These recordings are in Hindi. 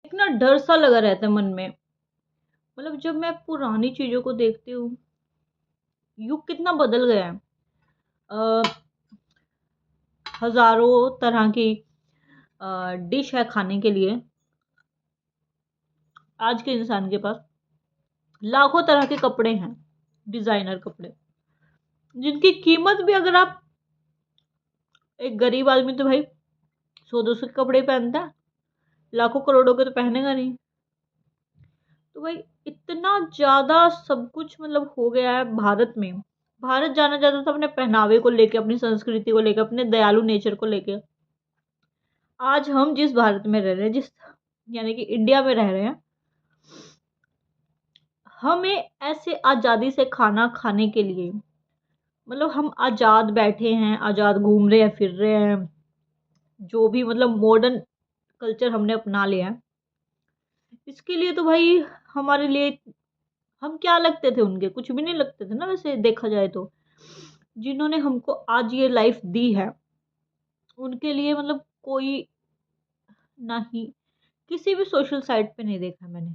एक ना डर सा लगा रहता है मन में। मतलब जब मैं पुरानी चीज़ों को देखती हूँ, युग कितना बदल गया है। अ, हज़ारों तरह की डिश है खाने के लिए आज के इंसान के पास। लाखों तरह के कपड़े हैं, डिज़ाइनर कपड़े, जिनकी कीमत भी अगर आप एक गरीब आदमी तो भाई 100-200 के कपड़े ही पहनता है, लाखों करोड़ों के तो पहनेगा नहीं। तो भाई इतना ज़्यादा सब कुछ मतलब हो गया है भारत में। भारत जाना जाता था अपने पहनावे को लेके, अपनी संस्कृति को लेके, अपने दयालु नेचर को लेके। आज हम जिस भारत में रह रहे हैं, जिस यानी कि इंडिया में रह रहे हैं, हमें ऐसे आज़ादी से खाना खाने के लिए मतलब हम आज़ाद बैठे हैं, आज़ाद घूम रहे हैं, फिर रहे हैं। जो भी मतलब मॉडर्न कल्चर हमने अपना लिया है, इसके लिए तो भाई हमारे लिए हम क्या लगते थे उनके? कुछ भी नहीं लगते थे ना वैसे देखा जाए तो। जिन्होंने हमको आज ये लाइफ़ दी है, उनके लिए मतलब कोई नहीं, किसी भी सोशल साइट पे नहीं देखा मैंने।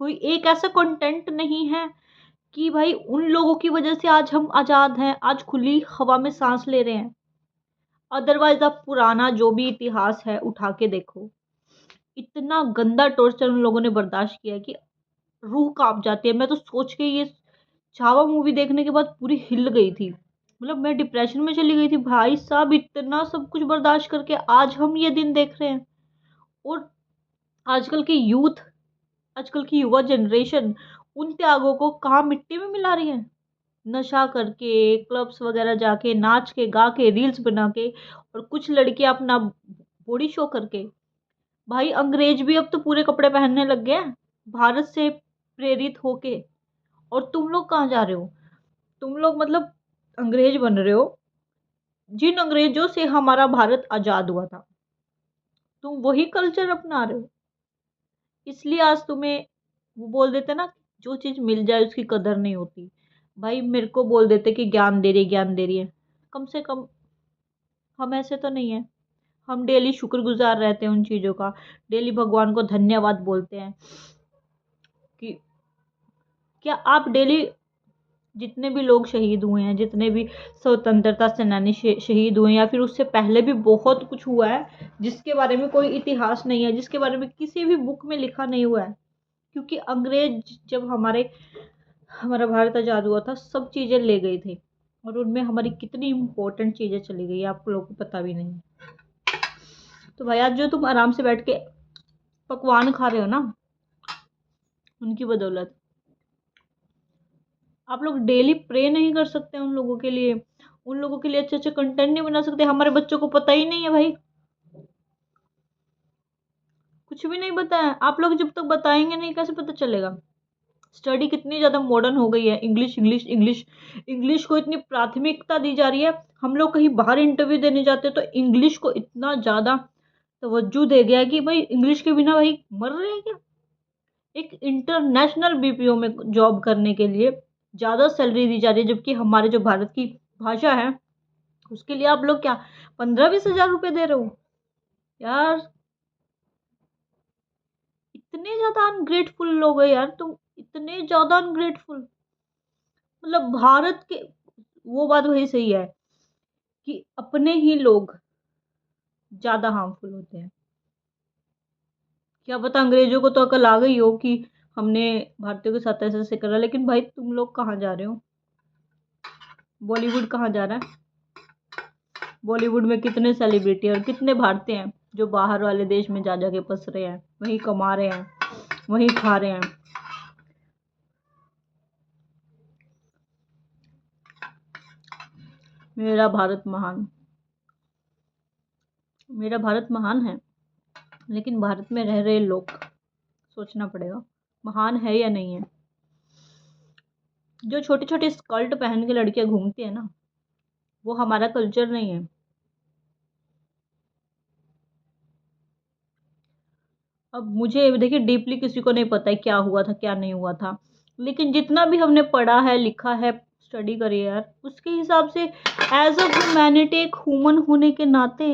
कोई एक ऐसा कंटेंट नहीं है कि भाई उन लोगों की वजह से आज हम आज़ाद हैं, आज खुली हवा में साँस ले रहे हैं। अदरवाइज़ आप पुराना जो भी इतिहास है उठा के देखो। इतना गंदा टॉर्चर उन लोगों ने बर्दाश्त किया है कि रूह काँप जाती है। मैं तो सोच के ये छावा मूवी देखने के बाद पूरी हिल गई थी। मतलब मैं डिप्रेशन में चली गई थी। भाई साहब इतना सब कुछ बर्दाश्त करके आज हम ये दिन देख रहे हैं। और आजकल की यूथ, आजकल की युवा जनरेशन उन त्यागों को कहाँ मिट्टी में मिला रही है। नशा करके, क्लब्स वगैरह जाके, नाच के, गा के, रील्स बना के, और कुछ लड़कियाँ अपना बॉडी शो करके। भाई अंग्रेज भी अब तो पूरे कपड़े पहनने लग गए हैं, भारत से प्रेरित होके। और तुम लोग कहाँ जा रहे हो? तुम लोग मतलब अंग्रेज बन रहे हो, जिन अंग्रेजों से हमारा भारत आज़ाद हुआ था, तुम वही कल्चर अपना रहे हो। इसलिए आज तुम्हें वो बोल देते ना, जो चीज़ मिल जाए उसकी कदर नहीं होती। भाई मेरे को बोल देते कि ज्ञान दे रही है, ज्ञान दे रही है। कम से कम हम ऐसे तो नहीं है। हम डेली शुक्रगुजार रहते हैं उन चीज़ों का, डेली भगवान को धन्यवाद बोलते हैं कि क्या आप डेली जितने भी लोग शहीद हुए हैं, जितने भी स्वतंत्रता सेनानी शहीद हुए हैं, या फिर उससे पहले भी बहुत कुछ हुआ है जिसके बारे में कोई इतिहास नहीं है, जिसके बारे में किसी भी बुक में लिखा नहीं हुआ है। क्योंकि अंग्रेज जब हमारा भारत आज़ाद हुआ था, सब चीज़ें ले गए थे, और उनमें हमारी कितनी इम्पोर्टेंट चीज़ें चली गई आप लोगों को पता भी नहीं। तो भाई आज जो तुम आराम से बैठ के पकवान खा रहे हो ना, उनकी बदौलत। आप लोग डेली प्रे नहीं कर सकते उन लोगों के लिए, उन लोगों के लिए अच्छे अच्छे कंटेंट नहीं बना सकते। हमारे बच्चों को पता ही नहीं है भाई, कुछ भी नहीं पता है। आप लोग जब तक बताएंगे नहीं कैसे पता चलेगा? स्टडी कितनी ज़्यादा मॉडर्न हो गई है, इंग्लिश इंग्लिश इंग्लिश, इंग्लिश को इतनी प्राथमिकता दी जा रही है। हम लोग कहीं बाहर इंटरव्यू देने जाते हैं तो इंग्लिश को इतना ज़्यादा तवज्जो दे गया है कि भाई इंग्लिश के बिना भाई मर रहे हैं क्या? एक इंटरनेशनल बीपीओ में जॉब करने के लिए ज़्यादा सैलरी दी जा रही है, जबकि हमारे जो भारत की भाषा है उसके लिए आप लोग क्या 15-20 हज़ार रुपये दे रहे हो यार? इतने ज़्यादा अनग्रेटफुल लोग हैं यार तुम, इतने ज़्यादा अनग्रेटफुल। मतलब भारत के, वो बात वही सही है कि अपने ही लोग ज़्यादा हार्मफुल होते हैं। क्या पता अंग्रेजों को तो अकल आ गई हो कि हमने भारतीयों के साथ ऐसे ऐसे करा, लेकिन भाई तुम लोग कहाँ जा रहे हो? बॉलीवुड कहाँ जा रहा है? बॉलीवुड में कितने सेलिब्रिटी और कितने भारतीय हैं जो बाहर वाले देश में जा जा के बस रहे हैं, वहीं कमा रहे हैं, वहीं खा रहे हैं। मेरा भारत महान, मेरा भारत महान है, लेकिन भारत में रह रहे लोग, सोचना पड़ेगा महान है या नहीं है। जो छोटे छोटे स्कर्ट पहन के लड़कियां घूमती है ना, वो हमारा कल्चर नहीं है। अब मुझे देखिए डीपली किसी को नहीं पता है क्या हुआ था क्या नहीं हुआ था, लेकिन जितना भी हमने पढ़ा है, लिखा है, स्टडी करी है यार, उसके हिसाब से एज अ ह्यूमैनिटी, एक ह्यूमन होने के नाते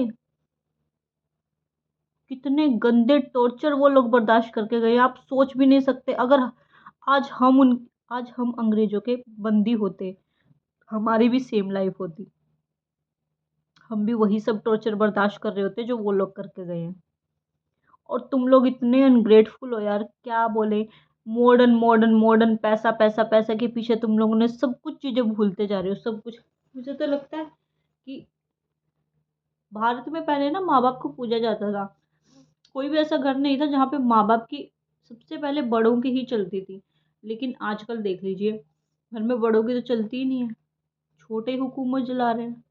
कितने गंदे टॉर्चर वो लोग बर्दाश्त करके गए, आप सोच भी नहीं सकते। अगर आज हम उन आज हम अंग्रेजों के बंदी होते, हमारी भी सेम लाइफ होती, हम भी वही सब टॉर्चर बर्दाश्त कर रहे होते जो वो लोग करके गए हैं। और तुम लोग इतने अनग्रेटफुल हो यार, क्या बोले। मॉडर्न मॉडर्न मॉडर्न, पैसा पैसा पैसा के पीछे तुम लोगों ने सब कुछ चीजें भूलते जा रहे हो, सब कुछ। मुझे तो लगता है कि भारत में पहले ना माँ बाप को पूजा जाता था। कोई भी ऐसा घर नहीं था जहाँ पे माँ बाप की सबसे पहले बड़ों की ही चलती थी। लेकिन आजकल देख लीजिए, घर में बड़ों की तो चलती ही नहीं है, छोटे हुकूमत चला रहे हैं।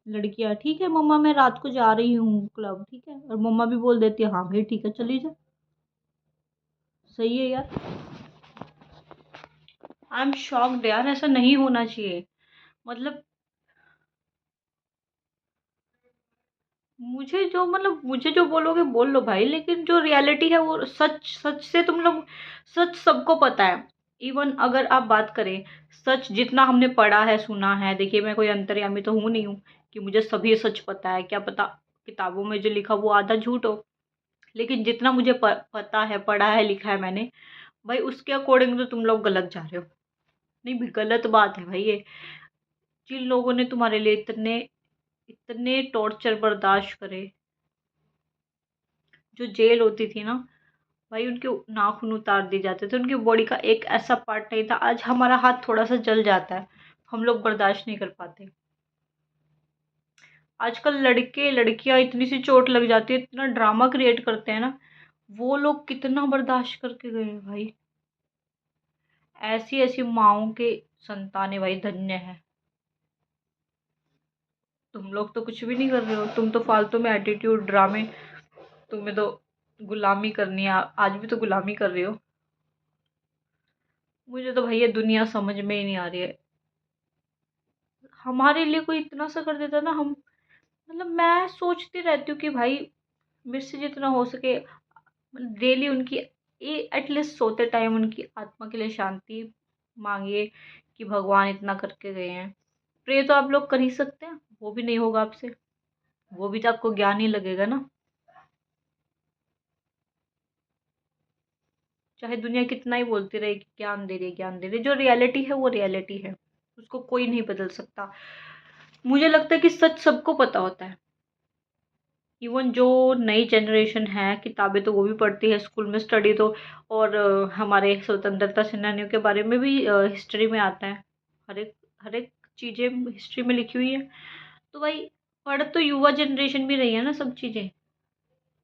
लड़कियां, ठीक है मम्मा मैं रात को जा रही हूँ क्लब, ठीक है, और मम्मा भी बोल देती है हाँ भाई ठीक है चली जा। सही है यार। आई एम शॉक्ड यार, ऐसा नहीं होना चाहिए। मतलब मुझे जो बोलोगे बोल लो भाई, लेकिन जो रियलिटी है वो सच, सच से तुम लोग, सच सबको पता है। इवन अगर आप बात करें, सच जितना हमने पढ़ा है सुना है, देखिए मैं कोई अंतर्यामी तो हूँ नहीं हूँ कि मुझे सभी सच पता है, क्या पता किताबों में जो लिखा वो आधा झूठ हो। लेकिन जितना मुझे पता है, पढ़ा है, लिखा है मैंने, भाई उसके अकॉर्डिंग तो तुम लोग गलत जा रहे हो। नहीं भी गलत बात है भाई ये। जिन लोगों ने तुम्हारे लिए इतने इतने टॉर्चर बर्दाश्त करे, जो जेल होती थी ना भाई, उनके नाखून उतार दिए जाते थे, उनकी बॉडी का एक ऐसा पार्ट नहीं था। आज हमारा हाथ थोड़ा सा जल जाता है, हम लोग बर्दाश्त नहीं कर पाते। आजकल लड़के लड़कियां इतनी सी चोट लग जाती है, इतना ड्रामा क्रिएट करते हैं ना, वो लोग कितना बर्दाश्त करके गए हैं भाई। ऐसी ऐसी माओं के संतानें भाई धन्य है। तुम लोग तो कुछ भी नहीं कर रहे हो, तुम तो फालतू में एटीट्यूड ड्रामे, तुम्हें तो गुलामी करनी है, आज भी तो गुलामी कर रहे हो। मुझे तो भैया दुनिया समझ में ही नहीं आ रही है। हमारे लिए कोई इतना सा कर देता ना, हम मतलब मैं सोचती रहती हूँ कि भाई मेरे से जितना हो सके डेली उनकी एटलीस्ट सोते टाइम उनकी आत्मा के लिए शांति मांगिए, कि भगवान इतना करके गए हैं। प्रे तो आप लोग कर ही सकते हैं, वो भी नहीं होगा आपसे, वो भी तो आपको ज्ञान ही लगेगा ना। चाहे दुनिया कितना ही बोलती रहे कि ज्ञान दे रही है, ज्ञान दे रही है, जो रियलिटी है वो रियलिटी है, उसको कोई नहीं बदल सकता। मुझे लगता है कि सच सबको पता होता है। इवन जो नई जनरेशन है, किताबें तो वो भी पढ़ती है स्कूल में, स्टडी तो। और हमारे स्वतंत्रता सेनानियों के बारे में भी हिस्ट्री में आता है। हर एक चीज़ें हिस्ट्री में लिखी हुई है। तो भाई पढ़ तो युवा जनरेशन भी रही है ना सब चीज़ें।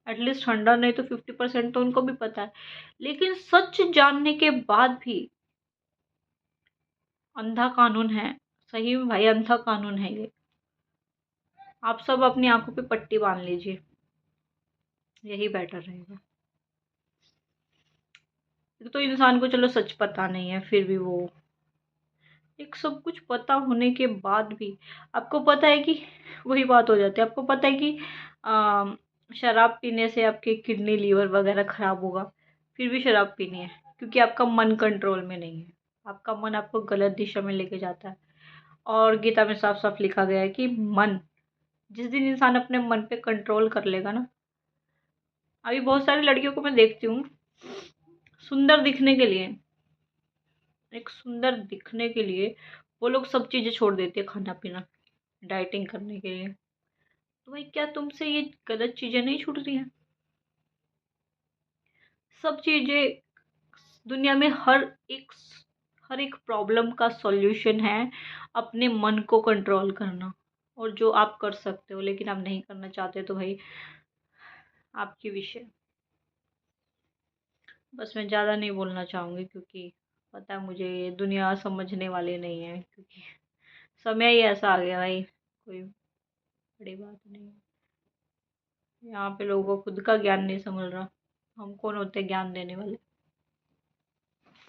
एटलीस्ट 100 नहीं तो 50% तो उनको भी पता है। लेकिन सच जानने के बाद भी अंधा कानून है। सही में भाई अंधा कानून है ये। आप सब अपनी आंखों पे पट्टी बांध लीजिए, यही बेटर रहेगा। एक तो इंसान को चलो सच पता नहीं है, फिर भी वो एक सब कुछ पता होने के बाद भी आपको पता है कि वही बात हो जाती है। आपको पता है कि शराब पीने से आपके किडनी लीवर वगैरह खराब होगा, फिर भी शराब पीनी है, क्योंकि आपका मन कंट्रोल में नहीं है। आपका मन आपको गलत दिशा में लेके जाता है। और गीता में साफ साफ लिखा गया है कि मन, जिस दिन इंसान अपने मन पे कंट्रोल कर लेगा ना। अभी बहुत सारी लड़कियों को मैं देखती हूँ, सुंदर दिखने के लिए, एक सुंदर दिखने के लिए वो लोग सब चीज़ें छोड़ देते हैं, खाना पीना, डाइटिंग करने के लिए। तो भाई क्या तुमसे ये गलत चीज़ें नहीं छूट रही हैं? सब चीज़ें, दुनिया में हर एक प्रॉब्लम का सॉल्यूशन है अपने मन को कंट्रोल करना। और जो आप कर सकते हो, लेकिन आप नहीं करना चाहते, तो भाई आपकी विषय। बस मैं ज़्यादा नहीं बोलना चाहूँगी, क्योंकि पता है मुझे ये दुनिया समझने वाली नहीं है, क्योंकि समय ही ऐसा आ गया भाई, कोई बड़ी बात नहीं है। यहाँ पे लोगों को खुद का ज्ञान नहीं समझ रहा, हम कौन होते ज्ञान देने वाले।